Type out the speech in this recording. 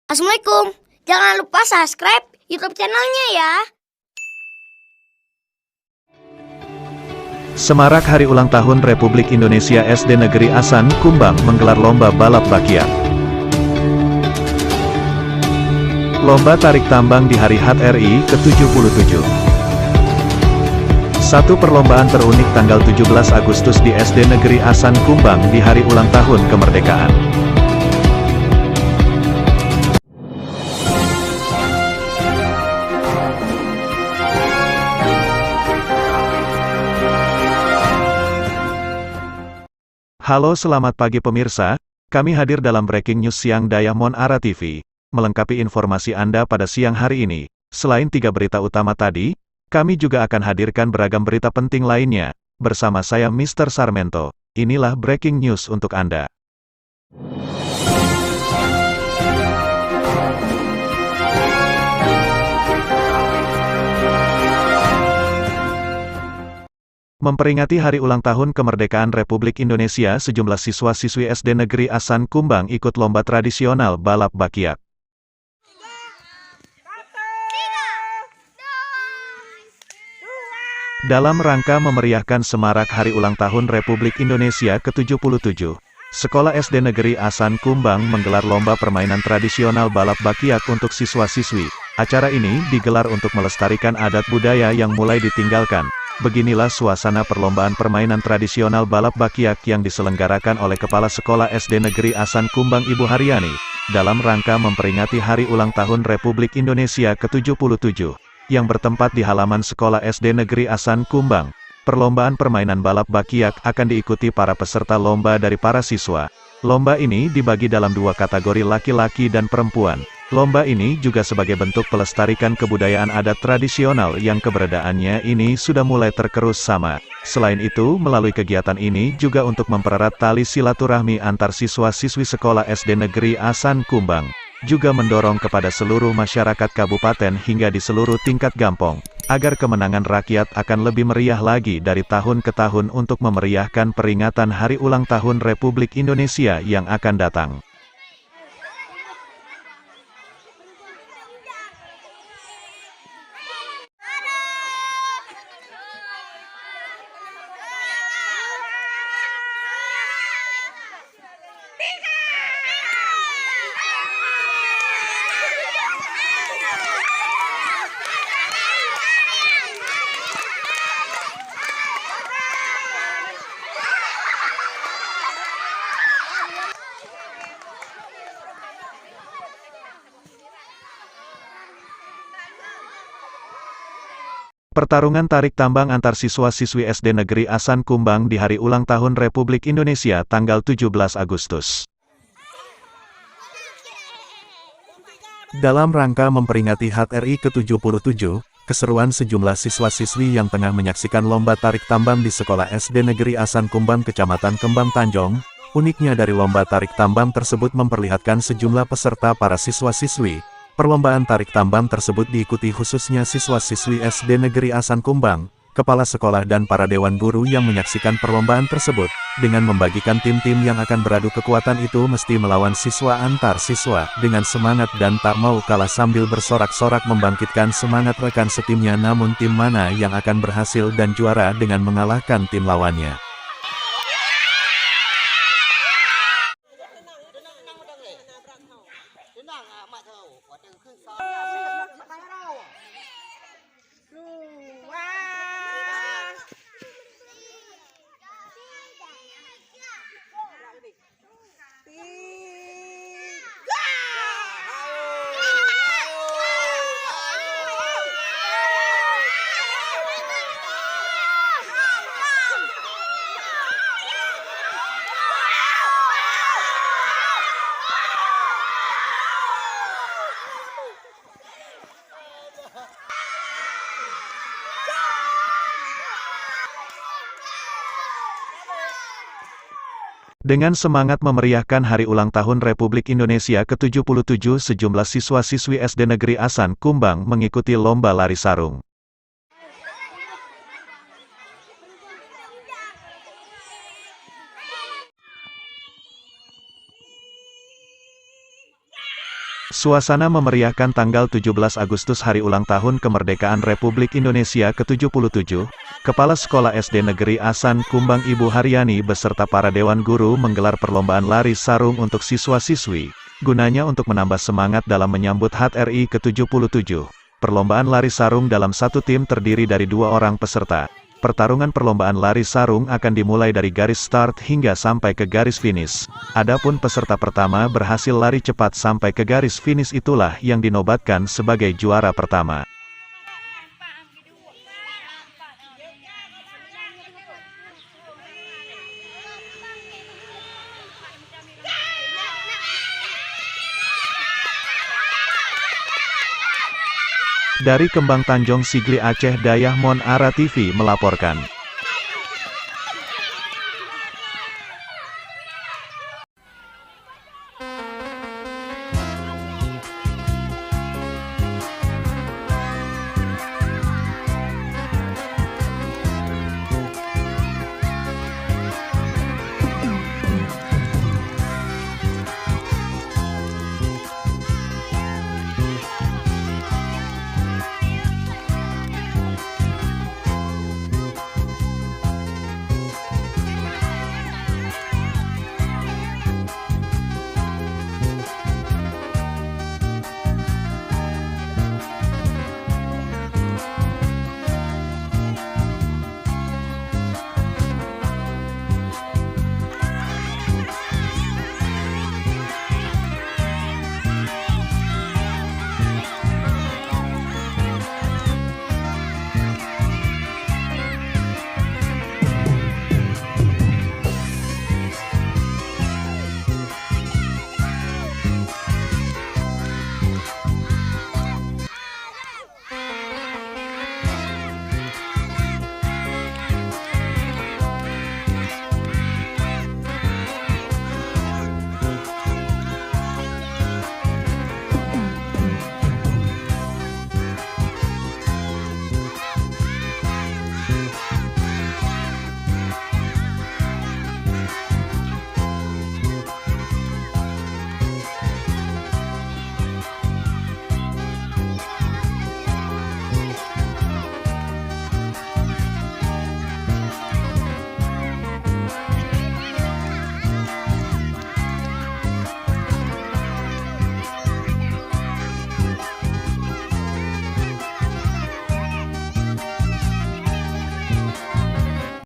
Assalamualaikum. Jangan lupa subscribe YouTube channelnya ya. Semarak Hari Ulang Tahun Republik Indonesia SD Negeri Asan, Kumbang menggelar lomba balap rakyat. Lomba tarik tambang di Hari HTRI ke-77. Satu perlombaan terunik tanggal 17 Agustus di SD Negeri Asan, Kumbang di Hari Ulang Tahun Kemerdekaan. Halo, selamat pagi pemirsa, kami hadir dalam Breaking News Siang Diamond Ara TV, melengkapi informasi Anda pada siang hari ini. Selain 3 berita utama tadi, kami juga akan hadirkan beragam berita penting lainnya, bersama saya Mr. Sarmento. Inilah Breaking News untuk Anda. Memperingati Hari Ulang Tahun Kemerdekaan Republik Indonesia, sejumlah siswa-siswi SD Negeri Asan, Kumbang ikut lomba tradisional balap bakiak. Dalam rangka memeriahkan semarak Hari Ulang Tahun Republik Indonesia ke-77, Sekolah SD Negeri Asan, Kumbang menggelar lomba permainan tradisional balap bakiak untuk siswa-siswi. Acara ini digelar untuk melestarikan adat budaya yang mulai ditinggalkan. Beginilah suasana perlombaan permainan tradisional balap bakiak yang diselenggarakan oleh Kepala Sekolah SD Negeri Asan, Kumbang Ibu Haryani, dalam rangka memperingati Hari Ulang Tahun Republik Indonesia ke-77, yang bertempat di halaman Sekolah SD Negeri Asan, Kumbang. Perlombaan permainan balap bakiak akan diikuti para peserta lomba dari para siswa. Lomba ini dibagi dalam 2 kategori laki-laki dan perempuan. Lomba ini juga sebagai bentuk pelestarikan kebudayaan adat tradisional yang keberadaannya ini sudah mulai tergerus sama. Selain itu, melalui kegiatan ini juga untuk mempererat tali silaturahmi antar siswa-siswi Sekolah SD Negeri Asan, Kumbang. Juga mendorong kepada seluruh masyarakat kabupaten hingga di seluruh tingkat gampong, agar kemenangan rakyat akan lebih meriah lagi dari tahun ke tahun untuk memeriahkan peringatan Hari Ulang Tahun Republik Indonesia yang akan datang. Pertarungan tarik tambang antar siswa-siswi SD Negeri Asan, Kumbang di Hari Ulang Tahun Republik Indonesia tanggal 17 Agustus. Dalam rangka memperingati HTRI ke-77, keseruan sejumlah siswa-siswi yang tengah menyaksikan lomba tarik tambang di Sekolah SD Negeri Asan, Kumbang, Kecamatan Kembang Tanjong. Uniknya dari lomba tarik tambang tersebut memperlihatkan sejumlah peserta para siswa-siswi. Perlombaan tarik tambang tersebut diikuti khususnya siswa-siswi SD Negeri Asan, Kumbang, kepala sekolah dan para dewan guru yang menyaksikan perlombaan tersebut, dengan membagikan tim-tim yang akan beradu kekuatan itu mesti melawan siswa antar siswa, dengan semangat dan tak mau kalah sambil bersorak-sorak membangkitkan semangat rekan setimnya, namun tim mana yang akan berhasil dan juara dengan mengalahkan tim lawannya. Dengan semangat memeriahkan Hari Ulang Tahun Republik Indonesia ke-77, sejumlah siswa-siswi SD Negeri Asan, Kumbang mengikuti lomba lari sarung. Suasana memeriahkan tanggal 17 Agustus hari ulang tahun kemerdekaan Republik Indonesia ke-77, Kepala Sekolah SD Negeri Asan Kumbang Ibu Haryani beserta para dewan guru menggelar perlombaan lari sarung untuk siswa-siswi, gunanya untuk menambah semangat dalam menyambut HUT RI ke-77. Perlombaan lari sarung dalam satu tim terdiri dari 2 orang peserta. Pertarungan perlombaan lari sarung akan dimulai dari garis start hingga sampai ke garis finish. Adapun peserta pertama berhasil lari cepat sampai ke garis finish itulah yang dinobatkan sebagai juara pertama. Dari Kembang Tanjong Sigli Aceh Dayah Mon Ara TV melaporkan.